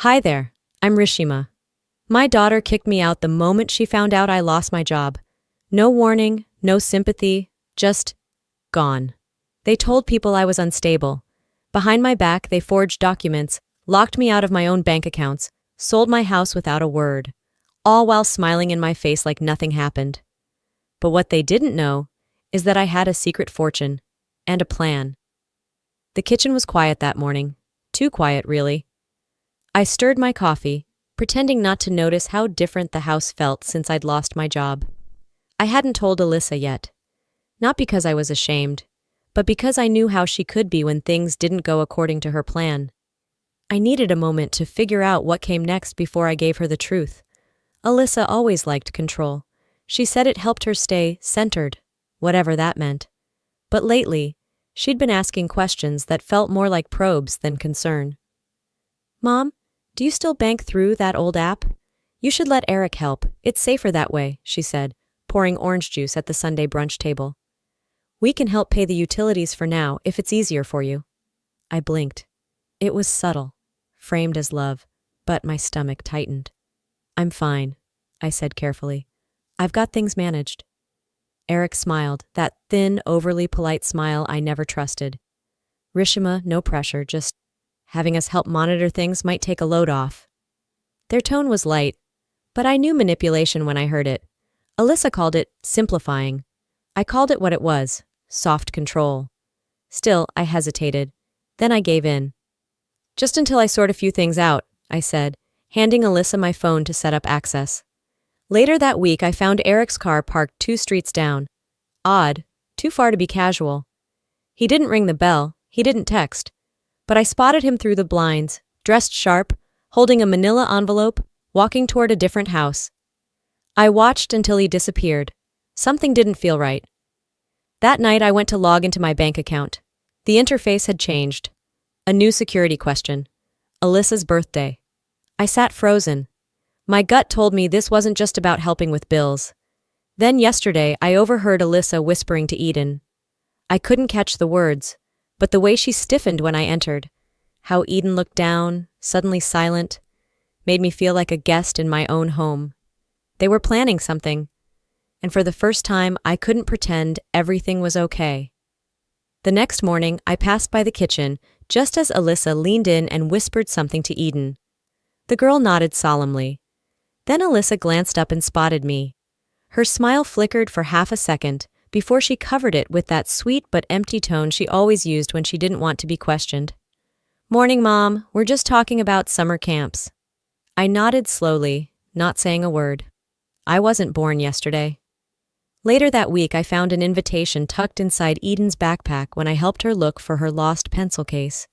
Hi there, I'm Rishima. My daughter kicked me out the moment she found out I lost my job. No warning, no sympathy, just gone. They told people I was unstable. Behind my back, they forged documents, locked me out of my own bank accounts, sold my house without a word, all while smiling in my face like nothing happened. But what they didn't know is that I had a secret fortune and a plan. The kitchen was quiet that morning. Too quiet, really. I stirred my coffee, pretending not to notice how different the house felt since I'd lost my job. I hadn't told Alyssa yet. Not because I was ashamed, but because I knew how she could be when things didn't go according to her plan. I needed a moment to figure out what came next before I gave her the truth. Alyssa always liked control. She said it helped her stay centered, whatever that meant. But lately, she'd been asking questions that felt more like probes than concern. "Mom, do you still bank through that old app? You should let Eric help. It's safer that way," she said, pouring orange juice at the Sunday brunch table. "We can help pay the utilities for now if it's easier for you." I blinked. It was subtle, framed as love, but my stomach tightened. "I'm fine," I said carefully. "I've got things managed." Eric smiled, that thin, overly polite smile I never trusted. "Rishima, no pressure, just having us help monitor things might take a load off." Their tone was light, but I knew manipulation when I heard it. Alyssa called it simplifying. I called it what it was, soft control. Still, I hesitated. Then I gave in. "Just until I sort a few things out," I said, handing Alyssa my phone to set up access. Later that week, I found Eric's car parked 2 streets down. Odd, too far to be casual. He didn't ring the bell, he didn't text. But I spotted him through the blinds, dressed sharp, holding a manila envelope, walking toward a different house. I watched until he disappeared. Something didn't feel right. That night I went to log into my bank account. The interface had changed. A new security question. Alyssa's birthday. I sat frozen. My gut told me this wasn't just about helping with bills. Then yesterday I overheard Alyssa whispering to Eden. I couldn't catch the words, but the way she stiffened when I entered, how Eden looked down, suddenly silent, made me feel like a guest in my own home. They were planning something, and for the first time I couldn't pretend everything was okay. The next morning I passed by the kitchen just as Alyssa leaned in and whispered something to Eden. The girl nodded solemnly. Then Alyssa glanced up and spotted me. Her smile flickered for half a second, before she covered it with that sweet but empty tone she always used when she didn't want to be questioned. "Morning, Mom. We're just talking about summer camps." I nodded slowly, not saying a word. I wasn't born yesterday. Later that week, I found an invitation tucked inside Eden's backpack when I helped her look for her lost pencil case.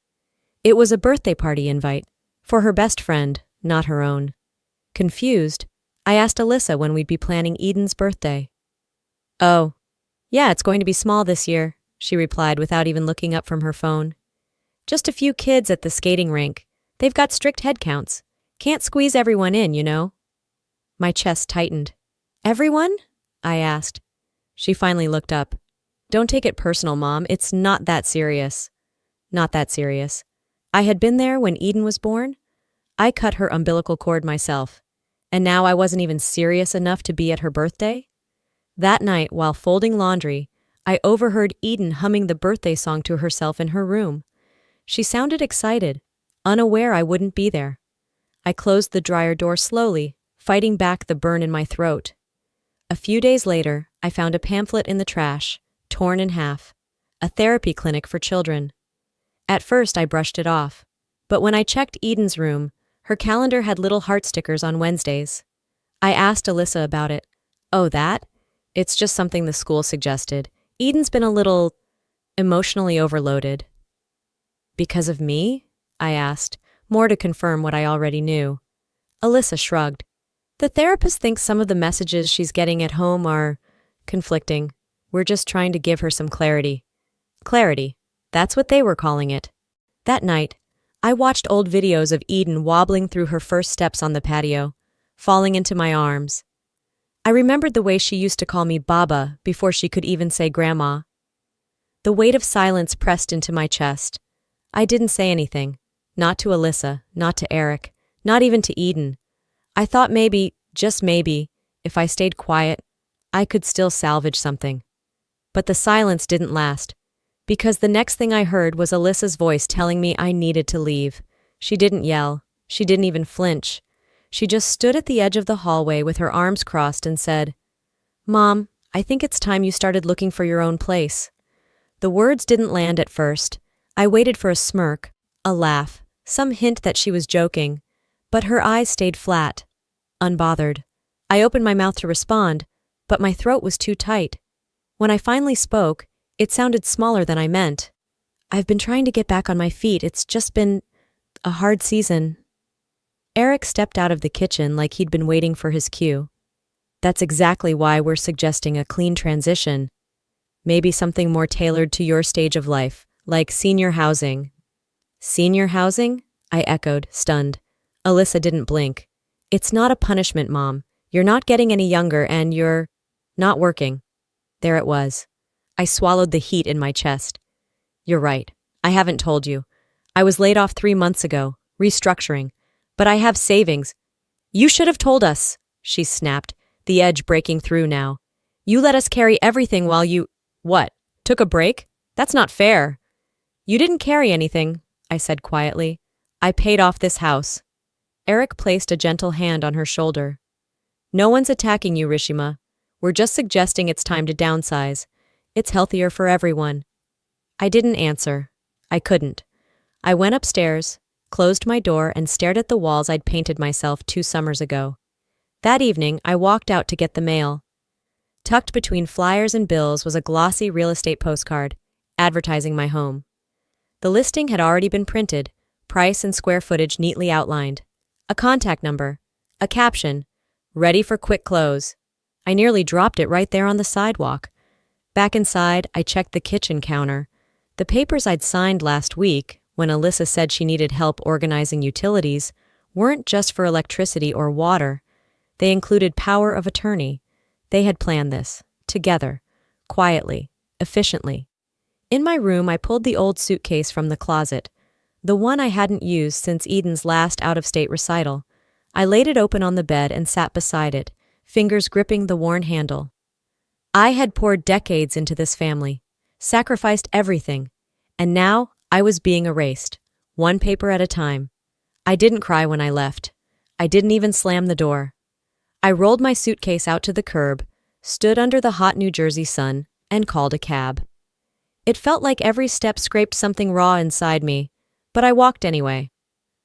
It was a birthday party invite, for her best friend, not her own. Confused, I asked Alyssa when we'd be planning Eden's birthday. "Oh, yeah, it's going to be small this year," she replied without even looking up from her phone. "Just a few kids at the skating rink. They've got strict head counts. Can't squeeze everyone in, you know." My chest tightened. "Everyone?" I asked. She finally looked up. "Don't take it personal, Mom. It's not that serious." Not that serious. I had been there when Eden was born. I cut her umbilical cord myself. And now I wasn't even serious enough to be at her birthday? That night, while folding laundry, I overheard Eden humming the birthday song to herself in her room. She sounded excited, unaware I wouldn't be there. I closed the dryer door slowly, fighting back the burn in my throat. A few days later, I found a pamphlet in the trash, torn in half. A therapy clinic for children. At first, I brushed it off. But when I checked Eden's room, her calendar had little heart stickers on Wednesdays. I asked Alyssa about it. "Oh, that? It's just something the school suggested. Eden's been a little emotionally overloaded." "Because of me?" I asked, more to confirm what I already knew. Alyssa shrugged. "The therapist thinks some of the messages she's getting at home are conflicting. We're just trying to give her some clarity." Clarity. That's what they were calling it. That night, I watched old videos of Eden wobbling through her first steps on the patio, falling into my arms. I remembered the way she used to call me Baba before she could even say Grandma. The weight of silence pressed into my chest. I didn't say anything. Not to Alyssa, not to Eric, Not even to Eden. I thought maybe, just maybe, if I stayed quiet, I could still salvage something. But the silence didn't last, because the next thing I heard was Alyssa's voice telling me I needed to leave. She didn't yell. She didn't even flinch. She just stood at the edge of the hallway with her arms crossed and said, "Mom, I think it's time you started looking for your own place." The words didn't land at first. I waited for a smirk, a laugh, some hint that she was joking, but her eyes stayed flat, unbothered. I opened my mouth to respond, but my throat was too tight. When I finally spoke, it sounded smaller than I meant. "I've been trying to get back on my feet. It's just been a hard season." Eric stepped out of the kitchen like he'd been waiting for his cue. "That's exactly why we're suggesting a clean transition. Maybe something more tailored to your stage of life, like senior housing." "Senior housing?" I echoed, stunned. Alyssa didn't blink. "It's not a punishment, Mom. You're not getting any younger and you're not working." There it was. I swallowed the heat in my chest. "You're right. I haven't told you. I was laid off 3 months ago, restructuring. But I have savings." "You should have told us," she snapped, the edge breaking through now. "You let us carry everything while you— What? Took a break? That's not fair." "You didn't carry anything," I said quietly. "I paid off this house." Eric placed a gentle hand on her shoulder. "No one's attacking you, Rishima. We're just suggesting it's time to downsize. It's healthier for everyone." I didn't answer. I couldn't. I went upstairs, closed my door, and stared at the walls I'd painted myself 2 summers ago. That evening, I walked out to get the mail. Tucked between flyers and bills was a glossy real estate postcard, advertising my home. The listing had already been printed, price and square footage neatly outlined. A contact number. A caption. "Ready for quick close." I nearly dropped it right there on the sidewalk. Back inside, I checked the kitchen counter. The papers I'd signed last week, when Alyssa said she needed help organizing utilities, weren't just for electricity or water. They included power of attorney. They had planned this, together, quietly, efficiently. In my room, I pulled the old suitcase from the closet, the one I hadn't used since Eden's last out-of-state recital. I laid it open on the bed and sat beside it, fingers gripping the worn handle. I had poured decades into this family, sacrificed everything, and now I was being erased, one paper at a time. I didn't cry when I left. I didn't even slam the door. I rolled my suitcase out to the curb, stood under the hot New Jersey sun, and called a cab. It felt like every step scraped something raw inside me, but I walked anyway.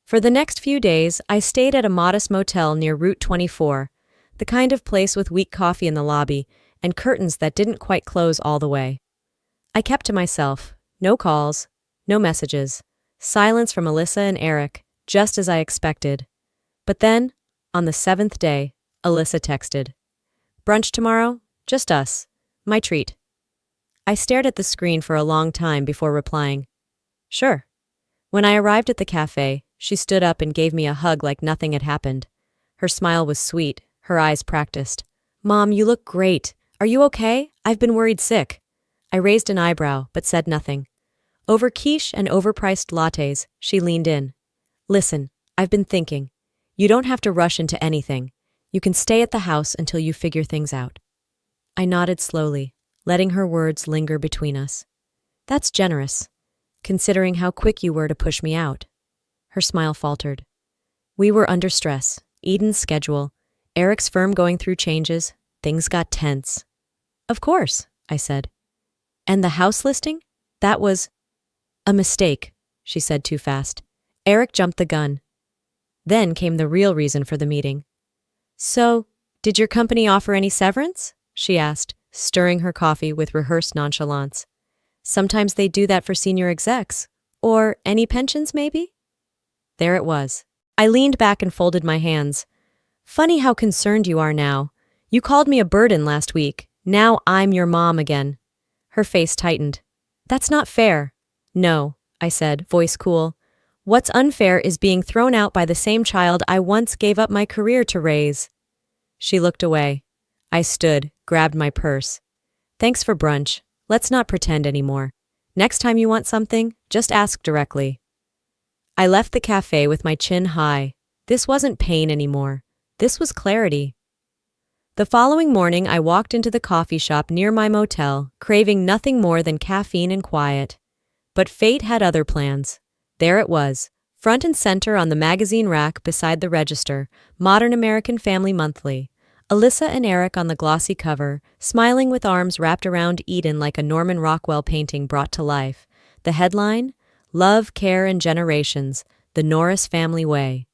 For the next few days, I stayed at a modest motel near Route 24, the kind of place with weak coffee in the lobby and curtains that didn't quite close all the way. I kept to myself. No calls, no messages, silence from Alyssa and Eric, just as I expected. But then, on the 7th day, Alyssa texted. "Brunch tomorrow? Just us. My treat." I stared at the screen for a long time before replying, "Sure." When I arrived at the cafe, she stood up and gave me a hug like nothing had happened. Her smile was sweet, her eyes practiced. "Mom, you look great. Are you okay? I've been worried sick." I raised an eyebrow, but said nothing. Over quiche and overpriced lattes, she leaned in. "Listen, I've been thinking. You don't have to rush into anything. You can stay at the house until you figure things out." I nodded slowly, letting her words linger between us. "That's generous, considering how quick you were to push me out." Her smile faltered. "We were under stress. Eden's schedule, Eric's firm going through changes. Things got tense." "Of course," I said. "And the house listing? That was—" "A mistake," she said too fast. Eric jumped the gun. Then came the real reason for the meeting. "So, did your company offer any severance?" she asked, stirring her coffee with rehearsed nonchalance. "Sometimes they do that for senior execs. Or any pensions, maybe?" There it was. I leaned back and folded my hands. "Funny how concerned you are now. You called me a burden last week. Now I'm your mom again." Her face tightened. "That's not fair." "No," I said, voice cool. "What's unfair is being thrown out by the same child I once gave up my career to raise." She looked away. I stood, grabbed my purse. "Thanks for brunch. Let's not pretend anymore. Next time you want something, just ask directly." I left the cafe with my chin high. This wasn't pain anymore. This was clarity. The following morning, I walked into the coffee shop near my motel, craving nothing more than caffeine and quiet. But fate had other plans. There it was, front and center on the magazine rack beside the register, Modern American Family Monthly. Alyssa and Eric on the glossy cover, smiling with arms wrapped around Eden like a Norman Rockwell painting brought to life. The headline? Love, Care, and Generations, The Norris Family Way.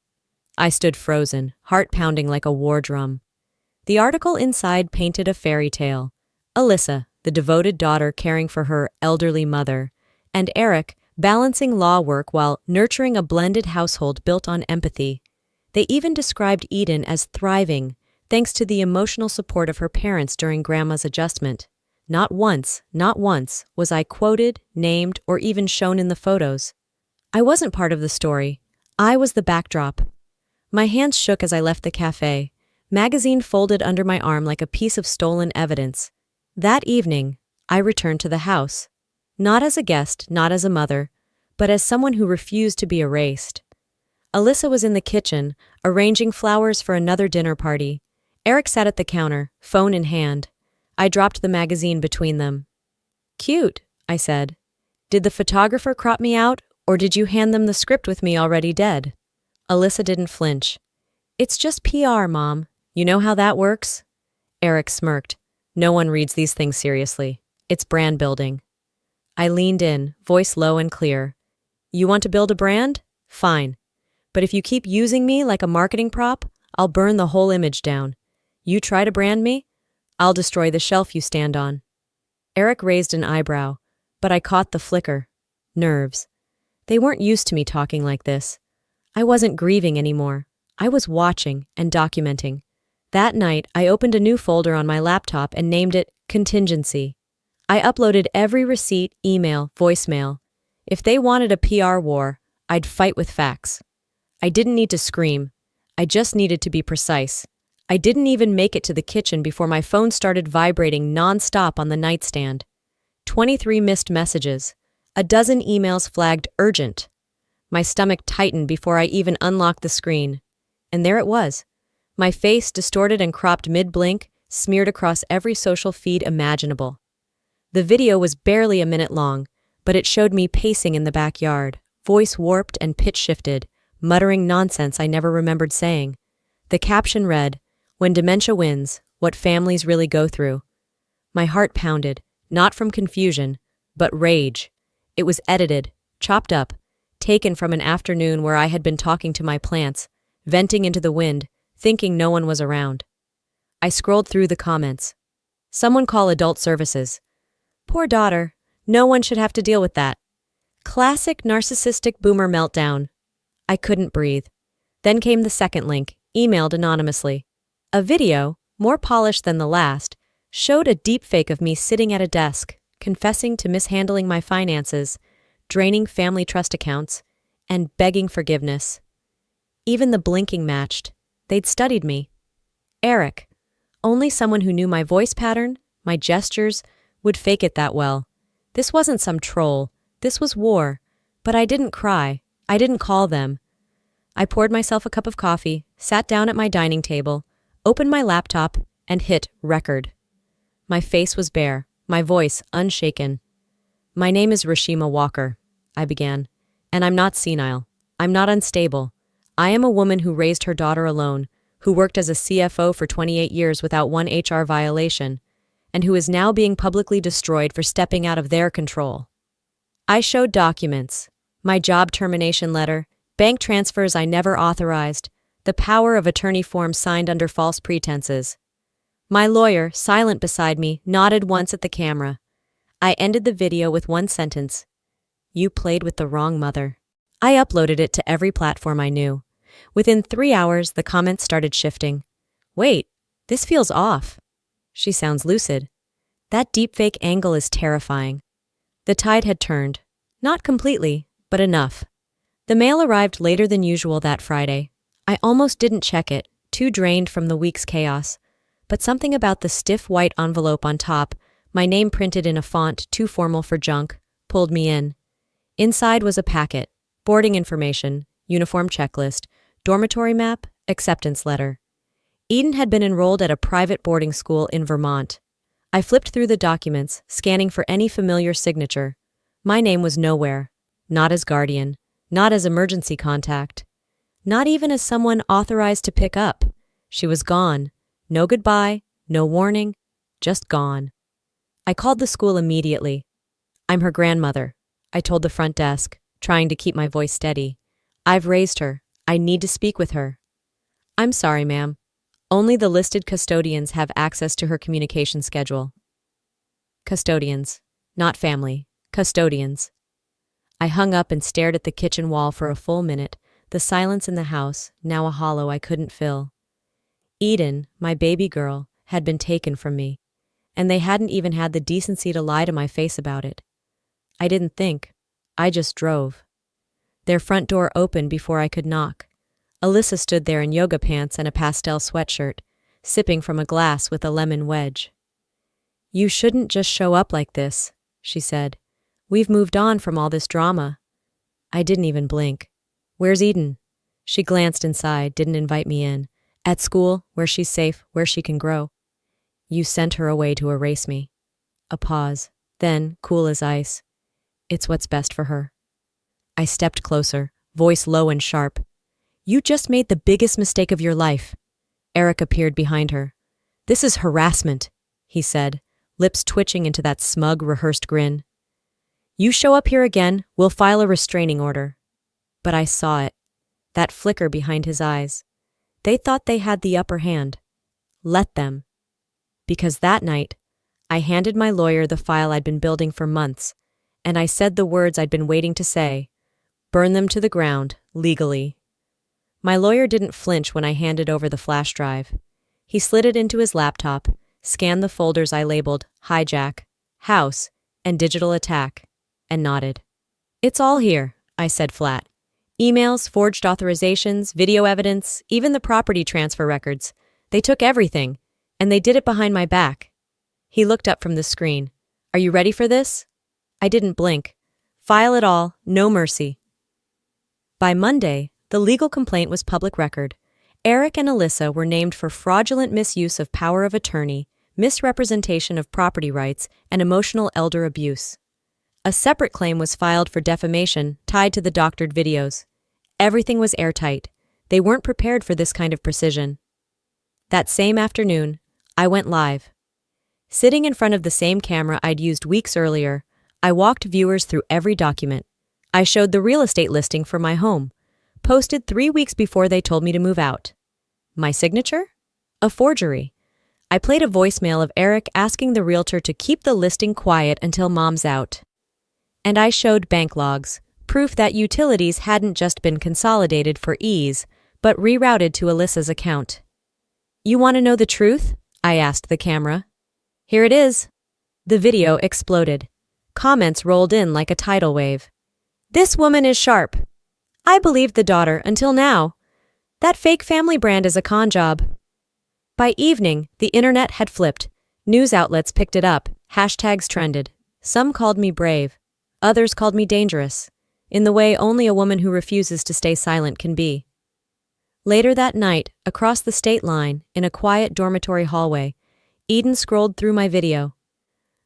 I stood frozen, heart pounding like a war drum. The article inside painted a fairy tale. Alyssa, the devoted daughter caring for her elderly mother, and Eric, balancing law work while nurturing a blended household built on empathy. They even described Eden as thriving, thanks to the emotional support of her parents during Grandma's adjustment. Not once was I quoted, named, or even shown in the photos. I wasn't part of the story. I was the backdrop. My hands shook as I left the cafe, magazine folded under my arm like a piece of stolen evidence. That evening, I returned to the house. Not as a guest, not as a mother, but as someone who refused to be erased. Alyssa was in the kitchen, arranging flowers for another dinner party. Eric sat at the counter, phone in hand. I dropped the magazine between them. "Cute," I said. "Did the photographer crop me out, or did you hand them the script with me already dead?" Alyssa didn't flinch. "It's just PR, Mom. You know how that works?" Eric smirked. "No one reads these things seriously. It's brand building." I leaned in, voice low and clear. "You want to build a brand? Fine. But if you keep using me like a marketing prop, I'll burn the whole image down. You try to brand me, I'll destroy the shelf you stand on." Eric raised an eyebrow, but I caught the flicker. Nerves. They weren't used to me talking like this. I wasn't grieving anymore. I was watching and documenting. That night, I opened a new folder on my laptop and named it Contingency. I uploaded every receipt, email, voicemail. If they wanted a PR war, I'd fight with facts. I didn't need to scream. I just needed to be precise. I didn't even make it to the kitchen before my phone started vibrating non-stop on the nightstand. 23 missed messages. A dozen emails flagged urgent. My stomach tightened before I even unlocked the screen. And there it was. My face, distorted and cropped mid-blink, smeared across every social feed imaginable. The video was barely a minute long, but it showed me pacing in the backyard, voice warped and pitch shifted, muttering nonsense I never remembered saying. The caption read, "When dementia wins, what families really go through." My heart pounded, not from confusion, but rage. It was edited, chopped up, taken from an afternoon where I had been talking to my plants, venting into the wind, thinking no one was around. I scrolled through the comments. "Someone call adult services." "Poor daughter. No one should have to deal with that." "Classic narcissistic boomer meltdown." I couldn't breathe. Then came the second link, emailed anonymously. A video, more polished than the last, showed a deepfake of me sitting at a desk, confessing to mishandling my finances, draining family trust accounts, and begging forgiveness. Even the blinking matched. They'd studied me. Eric. Only someone who knew my voice pattern, my gestures, would fake it that well. This wasn't some troll. This was war. But I didn't cry. I didn't call them. I poured myself a cup of coffee, sat down at my dining table, opened my laptop, and hit record. My face was bare, my voice unshaken. "My name is Rashima Walker," I began, "and I'm not senile. I'm not unstable. I am a woman who raised her daughter alone, who worked as a CFO for 28 years without one HR violation, and who is now being publicly destroyed for stepping out of their control." I showed documents, my job termination letter, bank transfers I never authorized, the power of attorney forms signed under false pretenses. My lawyer, silent beside me, nodded once at the camera. I ended the video with one sentence. "You played with the wrong mother." I uploaded it to every platform I knew. Within 3 hours, the comments started shifting. "Wait, this feels off. She sounds lucid. That deepfake angle is terrifying." The tide had turned. Not completely, but enough. The mail arrived later than usual that Friday. I almost didn't check it, too drained from the week's chaos. But something about the stiff white envelope on top, my name printed in a font too formal for junk, pulled me in. Inside was a packet, boarding information, uniform checklist, Dormitory map, acceptance letter. Eden had been enrolled at a private boarding school in Vermont. I flipped through the documents, scanning for any familiar signature. My name was nowhere. Not as guardian. Not as emergency contact. Not even as someone authorized to pick up. She was gone. No goodbye, no warning, just gone. I called the school immediately. I'm her grandmother, I told the front desk, trying to keep my voice steady. I've raised her. I need to speak with her. I'm sorry, ma'am. Only the listed custodians have access to her communication schedule. Custodians, not family. Custodians. I hung up and stared at the kitchen wall for a full minute, the silence in the house, now a hollow I couldn't fill. Eden, my baby girl, had been taken from me, and they hadn't even had the decency to lie to my face about it. I didn't think. I just drove. Their front door opened before I could knock. Alyssa stood there in yoga pants and a pastel sweatshirt, sipping from a glass with a lemon wedge. You shouldn't just show up like this, she said. We've moved on from all this drama. I didn't even blink. Where's Eden? She glanced inside, didn't invite me in. At school, where she's safe, where she can grow. You sent her away to erase me. A pause, then, cool as ice. It's what's best for her. I stepped closer, voice low and sharp. You just made the biggest mistake of your life. Eric appeared behind her. This is harassment, he said, lips twitching into that smug, rehearsed grin. You show up here again, we'll file a restraining order. But I saw it. That flicker behind his eyes. They thought they had the upper hand. Let them. Because that night, I handed my lawyer the file I'd been building for months, and I said the words I'd been waiting to say. Burn them to the ground, legally. My lawyer didn't flinch when I handed over the flash drive. He slid it into his laptop, scanned the folders I labeled hijack, house, and digital attack, and nodded. It's all here, I said flat. Emails, forged authorizations, video evidence, even the property transfer records. They took everything, and they did it behind my back. He looked up from the screen. Are you ready for this? I didn't blink. File it all, no mercy. By Monday, the legal complaint was public record. Eric and Alyssa were named for fraudulent misuse of power of attorney, misrepresentation of property rights, and emotional elder abuse. A separate claim was filed for defamation tied to the doctored videos. Everything was airtight. They weren't prepared for this kind of precision. That same afternoon, I went live. Sitting in front of the same camera I'd used weeks earlier, I walked viewers through every document. I showed the real estate listing for my home, posted 3 weeks before they told me to move out. My signature? A forgery. I played a voicemail of Eric asking the realtor to keep the listing quiet until Mom's out. And I showed bank logs, proof that utilities hadn't just been consolidated for ease, but rerouted to Alyssa's account. You want to know the truth? I asked the camera. Here it is. The video exploded. Comments rolled in like a tidal wave. This woman is sharp. I believed the daughter until now. That fake family brand is a con job. By evening, the internet had flipped. News outlets picked it up. Hashtags trended. Some called me brave. Others called me dangerous, in the way only a woman who refuses to stay silent can be. Later that night, across the state line, in a quiet dormitory hallway, Eden scrolled through my video.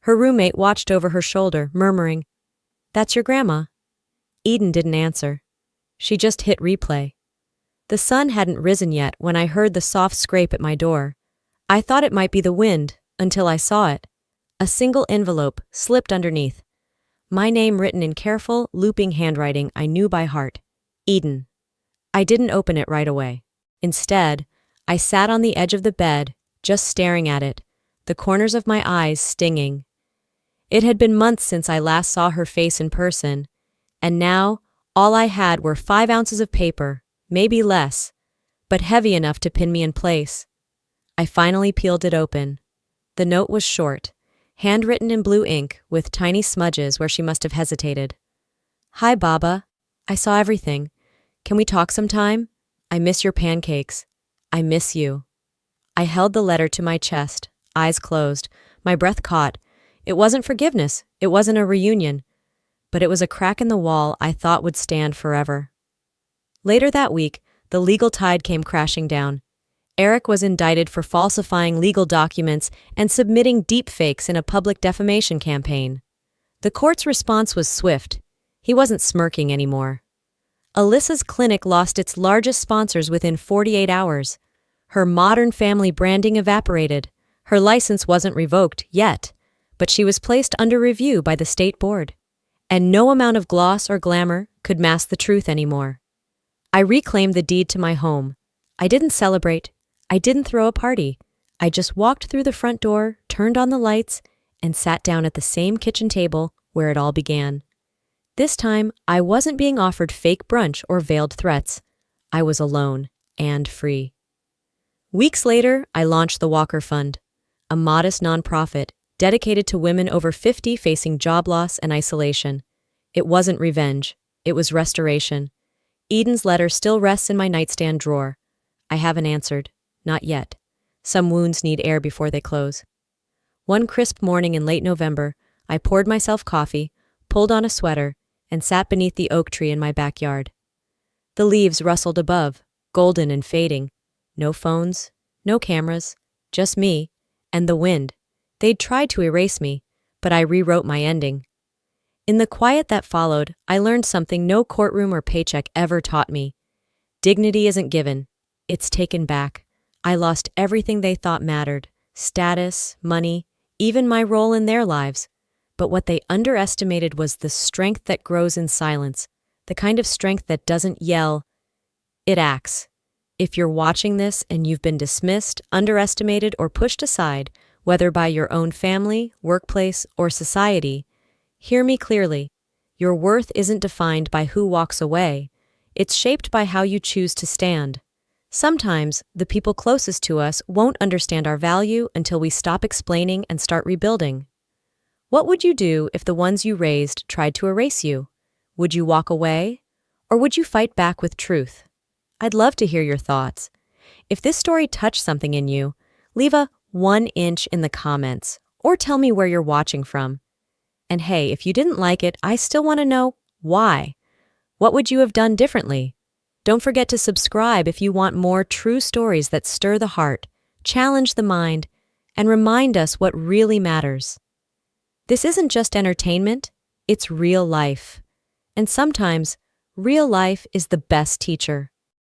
Her roommate watched over her shoulder, murmuring, "That's your grandma." Eden didn't answer. She just hit replay. The sun hadn't risen yet when I heard the soft scrape at my door. I thought it might be the wind, until I saw it. A single envelope slipped underneath. My name written in careful, looping handwriting I knew by heart. Eden. I didn't open it right away. Instead, I sat on the edge of the bed, just staring at it, the corners of my eyes stinging. It had been months since I last saw her face in person, and now all I had were 5 ounces of paper, maybe less, but heavy enough to pin me in place. I finally peeled it open. The note was short, handwritten in blue ink with tiny smudges where she must have hesitated. Hi, Baba. I saw everything. Can we talk sometime? I miss your pancakes. I miss you. I held the letter to my chest, eyes closed, my breath caught. It wasn't forgiveness. It wasn't a reunion. But it was a crack in the wall I thought would stand forever. Later that week, The legal tide came crashing down. Eric was indicted for falsifying legal documents and submitting deepfakes in a public defamation campaign. The court's response was swift. He wasn't smirking anymore. Alyssa's clinic lost its largest sponsors within 48 hours. Her modern family branding evaporated. Her license wasn't revoked yet, but she was placed under review by the state board. And no amount of gloss or glamour could mask the truth anymore. I reclaimed the deed to my home. I didn't celebrate. I didn't throw a party. I just walked through the front door, turned on the lights, and sat down at the same kitchen table where it all began. This time, I wasn't being offered fake brunch or veiled threats. I was alone and free. Weeks later, I launched the Walker Fund, a modest nonprofit dedicated to women over 50 facing job loss and isolation. It wasn't revenge. It was restoration. Eden's letter still rests in my nightstand drawer. I haven't answered. Not yet. Some wounds need air before they close. One crisp morning in late November, I poured myself coffee, pulled on a sweater, and sat beneath the oak tree in my backyard. The leaves rustled above, golden and fading. No phones, no cameras, just me and the wind. They'd tried to erase me, but I rewrote my ending. In the quiet that followed, I learned something no courtroom or paycheck ever taught me. Dignity isn't given, it's taken back. I lost everything they thought mattered, status, money, even my role in their lives. But what they underestimated was the strength that grows in silence, the kind of strength that doesn't yell, it acts. If you're watching this and you've been dismissed, underestimated, or pushed aside, whether by your own family, workplace, or society, hear me clearly. Your worth isn't defined by who walks away. It's shaped by how you choose to stand. Sometimes, the people closest to us won't understand our value until we stop explaining and start rebuilding. What would you do if the ones you raised tried to erase you? Would you walk away? Or would you fight back with truth? I'd love to hear your thoughts. If this story touched something in you, leave a 1 inch in the comments, or tell me where you're watching from. And hey, if you didn't like it, I still want to know why. What would you have done differently? Don't forget to subscribe if you want more true stories that stir the heart, challenge the mind, and remind us what really matters. This isn't just entertainment, it's real life. And sometimes, real life is the best teacher.